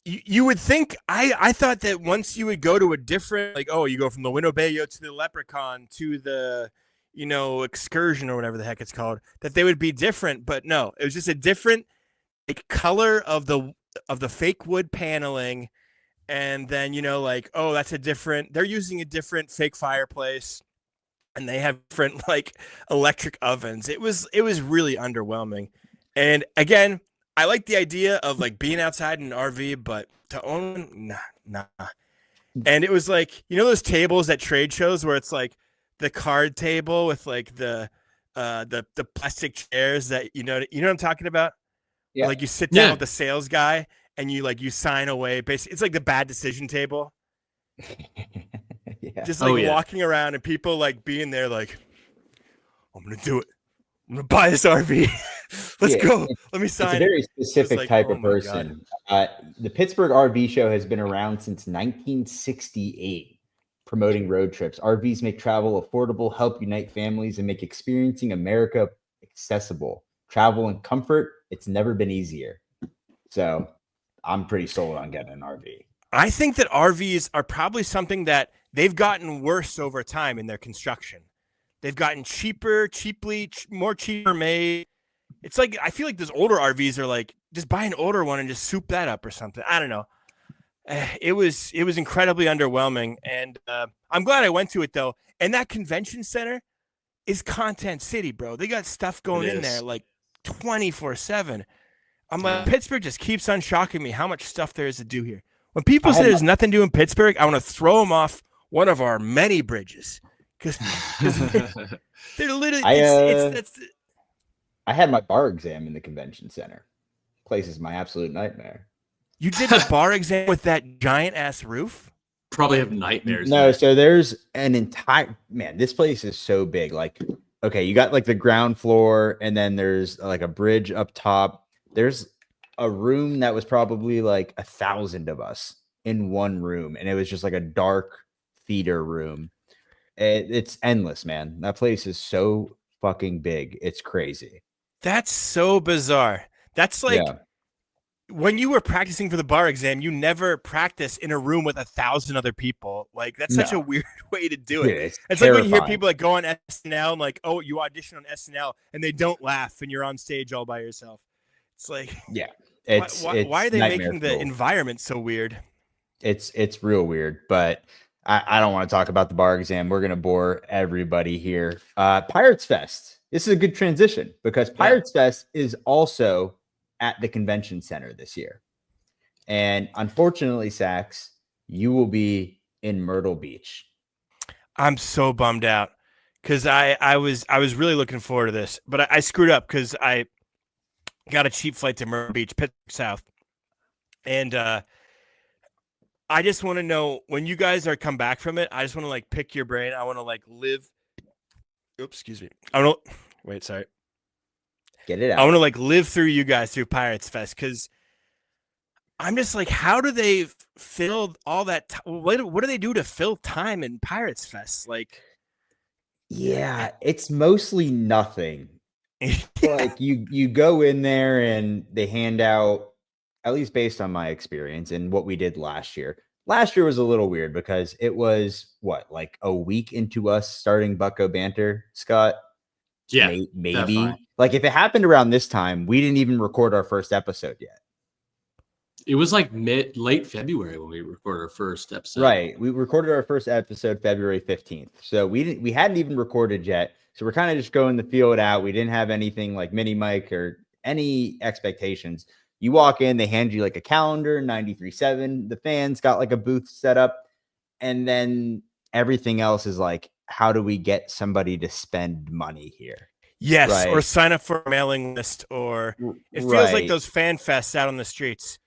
you would think, I thought that once you would go to a different, like, oh, you go from the Winnebago to the Leprechaun to the excursion or whatever the heck it's called, that they would be different. But no, it was just a different like color of the fake wood paneling. And then, oh, that's they're using a different fake fireplace, and they have different like electric ovens. It was really underwhelming. And again, I like the idea of like being outside in an RV, but to own one, nah. And it was like, those tables at trade shows where it's like the card table with like the plastic chairs that, you know what I'm talking about? Yeah. Like you sit down with the sales guy and you sign away. Basically, it's like the bad decision table. Just like walking around and people like being there like, I'm going to do it. I'm gonna buy this RV. Let's Yeah, go. Let me it's a sign very it. specific like, type oh of my God. person. The Pittsburgh RV show has been around since 1968, promoting road trips. RVs make travel affordable, help unite families, and make experiencing America accessible. Travel and comfort, it's never been easier. So I'm pretty sold on getting an RV. I think that RVs are probably something that they've gotten worse over time in their construction. They've gotten cheaper, more cheaper made. It's like, I feel like those older RVs are like, just buy an older one and just soup that up or something. I don't know. It was incredibly underwhelming, and I'm glad I went to it though. And that convention center is Content City, bro. They got stuff going in there like 24/7. I'm like, Pittsburgh just keeps on shocking me how much stuff there is to do here. When people say there's nothing to do in Pittsburgh, I want to throw them off one of our many bridges because they're literally. I had my bar exam in the convention center. Place is my absolute nightmare. You did the bar exam with that giant ass roof? Probably have nightmares. No, so there's an entire this place is so big. Like, okay, you got like the ground floor, and then there's like a bridge up top. There's a room that was probably like 1,000 of us in one room, and it was just like a dark theater room. It's endless, man. That place is so fucking big. It's crazy. That's so bizarre. That's like when you were practicing for the bar exam, you never practice in a room with 1,000 other people. Like, that's such a weird way to do it. Dude, it's like when you hear people like go on SNL and like, oh, you audition on SNL and they don't laugh and you're on stage all by yourself. It's like, why are they making the environment so weird? It's real weird, but I don't want to talk about the bar exam. We're going to bore everybody here. Pirates Fest. This is a good transition because Pirates Fest is also at the convention center this year. And unfortunately, Sax, you will be in Myrtle Beach. I'm so bummed out because I was really looking forward to this, but I screwed up because I got a cheap flight to Myrtle Beach, Pittsburgh South. And I just want to know when you guys are come back from it, I just want to like pick your brain. I want to like live. Oops, excuse me. I don't wait, sorry. Get it out. I want to like live through you guys through Pirates Fest because I'm just like, how do they fill all that? What do they do to fill time in Pirates Fest? Like, it's mostly nothing. Like you go in there and they hand out, at least based on my experience and what we did last year. Last year was a little weird because it was like a week into us starting Bucko Banter, Scott. Yeah, maybe definitely. Like if it happened around this time, we didn't even record our first episode yet. It was like late February when we recorded our first episode. Right. We recorded our first episode February 15th. So we hadn't even recorded yet. So we're kind of just going to feel it out. We didn't have anything like mini mic or any expectations. You walk in, they hand you like a calendar, 93.7. The fans got like a booth set up. And then everything else is like, how do we get somebody to spend money here? Yes, right. Or sign up for a mailing list, or it feels like those fan fests out on the streets.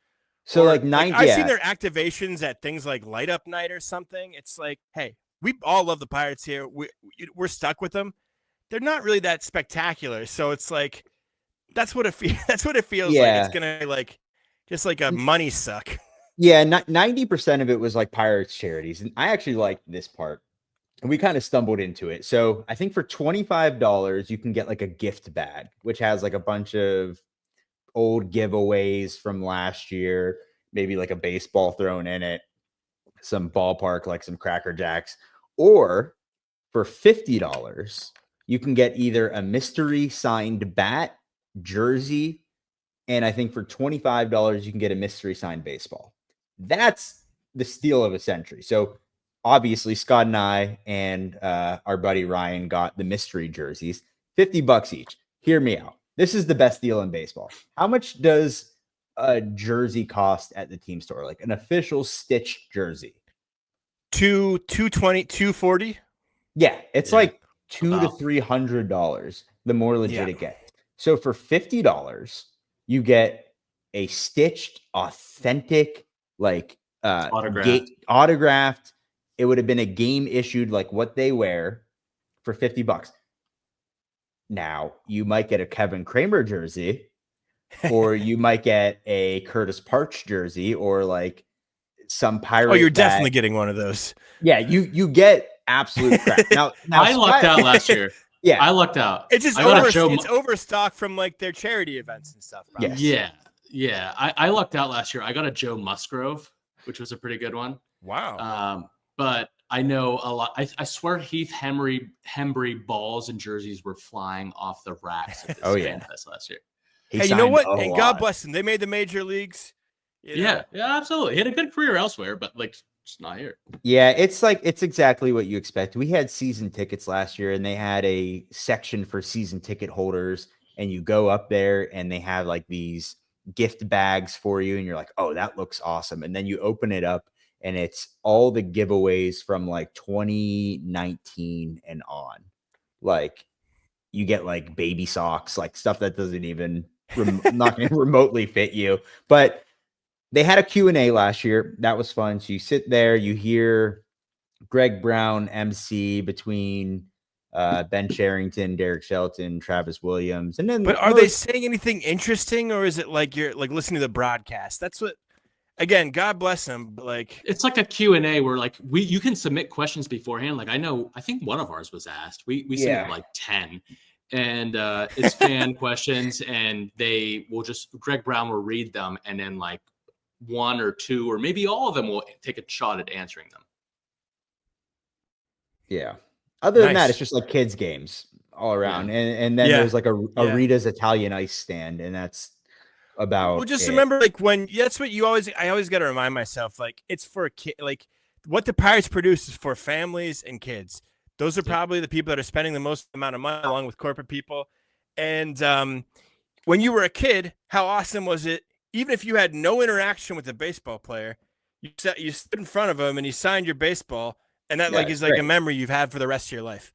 So or, I've seen their activations at things like Light Up Night or something. It's like, hey, we all love the Pirates here. We're stuck with them. They're not really that spectacular. So it's like, that's what it feels like. It's gonna be like just like a money suck. Yeah, 90% of it was like Pirates charities, and I actually liked this part. And we kind of stumbled into it. So I think for $25, you can get like a gift bag, which has like a bunch of old giveaways from last year, maybe like a baseball thrown in it, some ballpark, like some Cracker Jacks. Or for $50, you can get either a mystery signed bat, jersey, and I think for $25, you can get a mystery signed baseball. That's the steal of a century. So obviously, Scott and I and our buddy Ryan got the mystery jerseys, $50 each. Hear me out. This is the best deal in baseball. How much does a jersey cost at the team store? Like an official stitched jersey? $220, $240. Yeah, it's like $200 to $300. The more legit it gets. So for $50, you get a stitched, authentic, like autographed. It would have been a game issued, like what they wear, for $50. Now, you might get a Kevin Kramer jersey, or you might get a Curtis Parch jersey, or like some pirate. Oh, you're definitely getting one of those. Yeah, you get absolute crap. Now I lucked out last year. Yeah, I lucked out. It's just it's overstock from like their charity events and stuff. Yes. Yeah. I lucked out last year. I got a Joe Musgrove, which was a pretty good one. Wow. But I know a lot. I swear Heath Hembry balls and jerseys were flying off the racks at this FanFest last year. Hey, you know what? And God bless him. They made the major leagues. You know? Yeah, absolutely. He had a good career elsewhere, but like just not here. Yeah, it's exactly what you expect. We had season tickets last year, and they had a section for season ticket holders, and you go up there and they have like these gift bags for you, and you're like, oh, that looks awesome. And then you open it up, and it's all the giveaways from like 2019 and on. Like you get like baby socks, like stuff that doesn't even not going to remotely fit you. But they had a Q&A last year. That was fun. So you sit there, you hear Greg Brown MC between Ben Sherrington, Derek Shelton, Travis Williams. And then But are they saying anything interesting, or is it like you're like listening to the broadcast? That's what, again, God bless them. But like it's like a Q&A where like you can submit questions beforehand. Like I think one of ours was asked. We submitted like 10. And it's fan questions, and Greg Brown will read them, and then like one or two or maybe all of them will take a shot at answering them. Yeah. Other than that, it's just like kids games all around. And then there's like a Rita's Italian ice stand, and that's about remember like that's what I always got to remind myself, like it's for a kid. Like what the Pirates produce is for families and kids. Those are probably the people that are spending the most amount of money, along with corporate people. And when you were a kid, how awesome was it? Even if you had no interaction with a baseball player, you stood in front of him and he signed your baseball, and that is like a memory you've had for the rest of your life.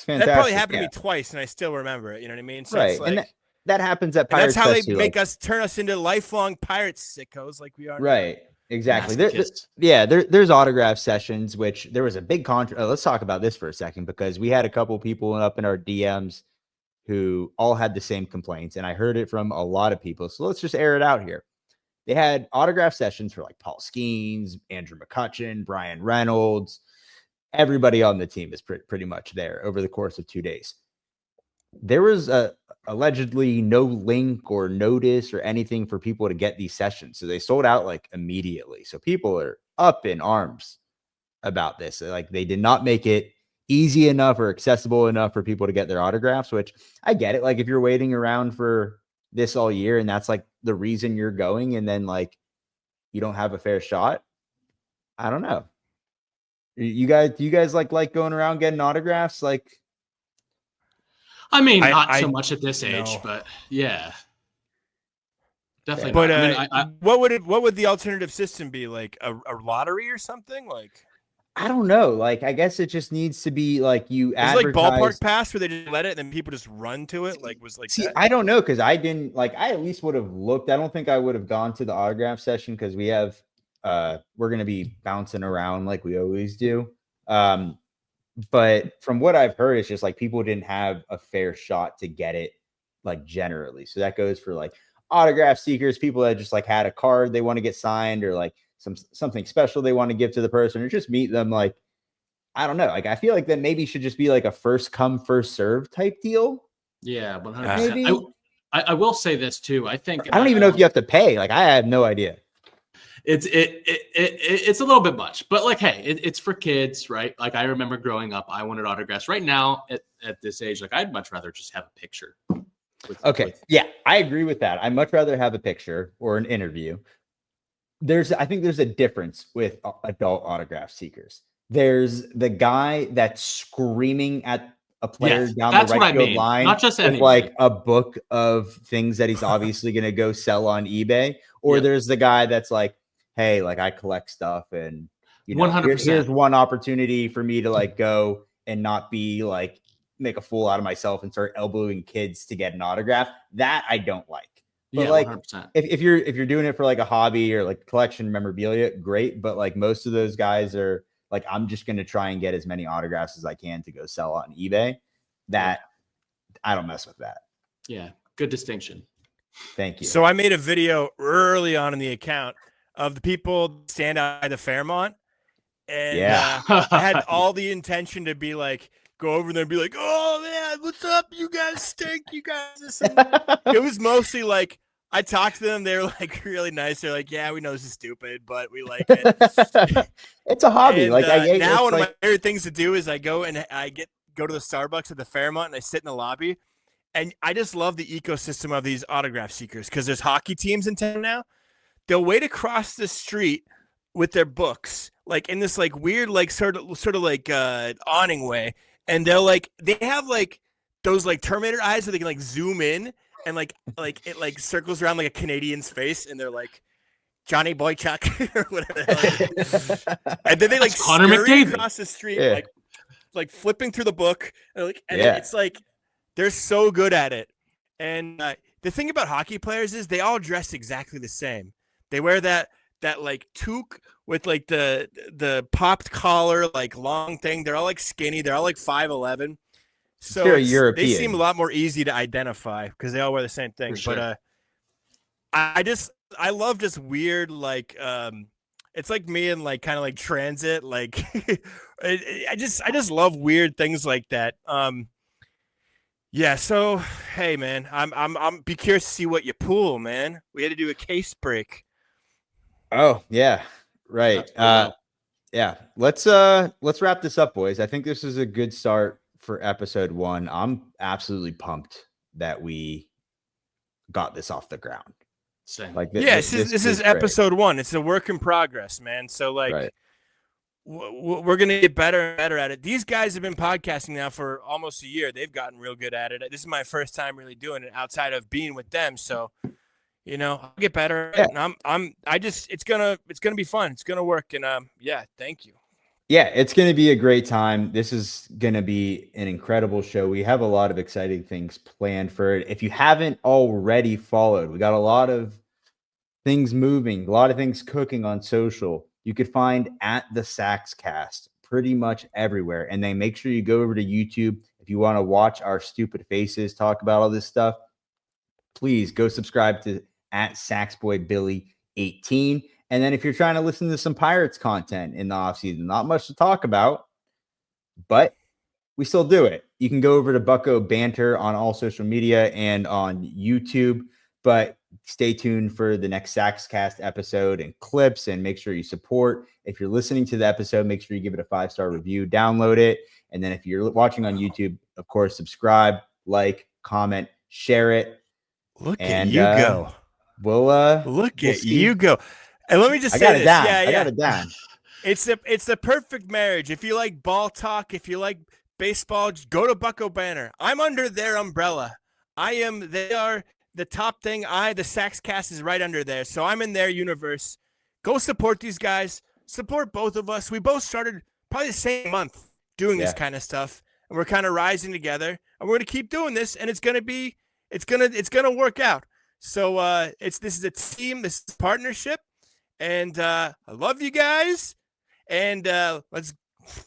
That probably happened to me twice, and I still remember it. You know what I mean? So it's like, and that happens at Pirates. That's how they turn us into lifelong Pirates sickos, like we are. Right. Exactly. There's autograph sessions, which there was a big let's talk about this for a second, because we had a couple people up in our DMs who all had the same complaints, and I heard it from a lot of people. So let's just air it out here. They had autograph sessions for like Paul Skeens, Andrew McCutchen, Brian Reynolds. Everybody on the team is pretty much there over the course of 2 days. There was allegedly no link or notice or anything for people to get these sessions. So they sold out like immediately. So people are up in arms about this. Like they did not make it easy enough or accessible enough for people to get their autographs, which I get it. Like if you're waiting around for this all year and that's like the reason you're going, and then like you don't have a fair shot. I don't know. Do you guys like going around getting autographs? Like, I mean, not so much at this age, but yeah, definitely. But I mean, what would the alternative system be? Like a lottery or something? Like, I don't know. Like, I guess it just needs to be like you advertise. Like ballpark pass where they just let it and then people just run to it. Like that? I don't know, because I didn't I at least would have looked. I don't think I would have gone to the autograph session because we have we're gonna be bouncing around like we always do. But from what I've heard, it's just like people didn't have a fair shot to get it, like generally. So that goes for like autograph seekers, people that just like had a card they want to get signed, or like something special they want to give to the person, or just meet them. Like, I don't know. Like, I feel like that maybe should just be like a first come, first serve type deal. Yeah, 100%. I will say this too. I think I don't even know if you have to pay. Like, I have no idea. It's a little bit much, but like, hey, it's for kids, right? Like I remember growing up, I wanted autographs. Right now, at this age, like I'd much rather just have a picture. Yeah, I agree with that. I'd much rather have a picture or an interview. I think there's a difference with adult autograph seekers. There's the guy that's screaming at a player down the right field line, not just with like a book of things that he's obviously going to go sell on eBay. Or there's the guy that's like, hey, like I collect stuff, and you know, 100%. Here's one opportunity for me to like go and not be like make a fool out of myself and start elbowing kids to get an autograph. That I don't like. But like 100%. if you're doing it for like a hobby or like collection memorabilia, great. But like most of those guys are like, I'm just going to try and get as many autographs as I can to go sell on eBay. That I don't mess with that. Yeah, good distinction. Thank you. So I made a video early on in the account of the people stand out by the Fairmont, and I had all the intention to be like, go over there and be like, oh man, what's up? You guys stink. You guys are some... It was mostly like, I talked to them. They were like really nice. They're like, yeah, we know this is stupid, but we like it. It's a hobby. And, like now one of my favorite things to do is I go and go to the Starbucks at the Fairmont and I sit in the lobby. And I just love the ecosystem of these autograph seekers because there's hockey teams in town now. They'll wait across the street with their books, like in this like weird, like sort of like awning way. And they have like those like Terminator eyes so they can like zoom in and like it like circles around like a Canadian's face. And they're like, Johnny Boychuk or whatever the hell it is. And then they like Connor scurry McDavid across the street, like flipping through the book. And it's like, they're so good at it. And the thing about hockey players is they all dress exactly the same. They wear that like toque with like the popped collar, like long thing. They're all like skinny. They're all like 5'11". So they seem a lot more easy to identify because they all wear the same thing. Sure. But I love just weird, like it's like me and like kind of like transit. Like I just love weird things like that. Yeah, so hey man, I'm be curious to see what you pull, man. We had to do a case break. Oh, yeah. Right. Yeah. Let's wrap this up, boys. I think this is a good start for episode 1. I'm absolutely pumped that we got this off the ground. Same. Like this is episode 1. It's a work in progress, man. So like we're going to get better and better at it. These guys have been podcasting now for almost a year. They've gotten real good at it. This is my first time really doing it outside of being with them. So, I'll get better. Yeah. And it's going to be fun. It's going to work. And thank you. Yeah, it's going to be a great time. This is going to be an incredible show. We have a lot of exciting things planned for it. If you haven't already followed, we got a lot of things moving, a lot of things cooking on social. You could find at the Saxcast pretty much everywhere. And then make sure you go over to YouTube. If you want to watch our stupid faces talk about all this stuff, please go subscribe to at Saxboy Billy 18. And then if you're trying to listen to some Pirates content in the off season, not much to talk about, but we still do it. You can go over to Bucko Banter on all social media and on YouTube, but stay tuned for the next Saxcast episode and clips, and make sure you support. If you're listening to the episode, make sure you give it a 5-star review, download it. And then if you're watching on YouTube, of course, subscribe, like, comment, share it. Look at you go. We'll you go. And let me just say this. I got it down. It's the perfect marriage. If you like ball talk, if you like baseball, just go to Bucko Banner. I'm under their umbrella. They are the top thing. The Saxcast is right under there. So I'm in their universe. Go support these guys. Support both of us. We both started probably the same month doing this kind of stuff. And we're kind of rising together. And we're going to keep doing this. And it's going to work out. So this is a team. This is a partnership. And I love you guys. And let's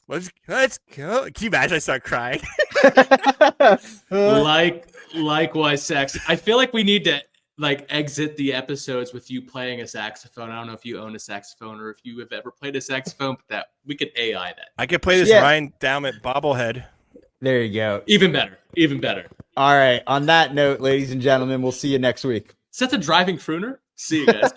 go. Can you imagine I start crying? Likewise, Sax. I feel like we need to exit the episodes with you playing a saxophone. I don't know if you own a saxophone or if you have ever played a saxophone, but that we could AI that. I could play this Ryan Dowmett bobblehead. There you go. Even better. All right. On that note, ladies and gentlemen, we'll see you next week. Is that the driving crooner? See you guys.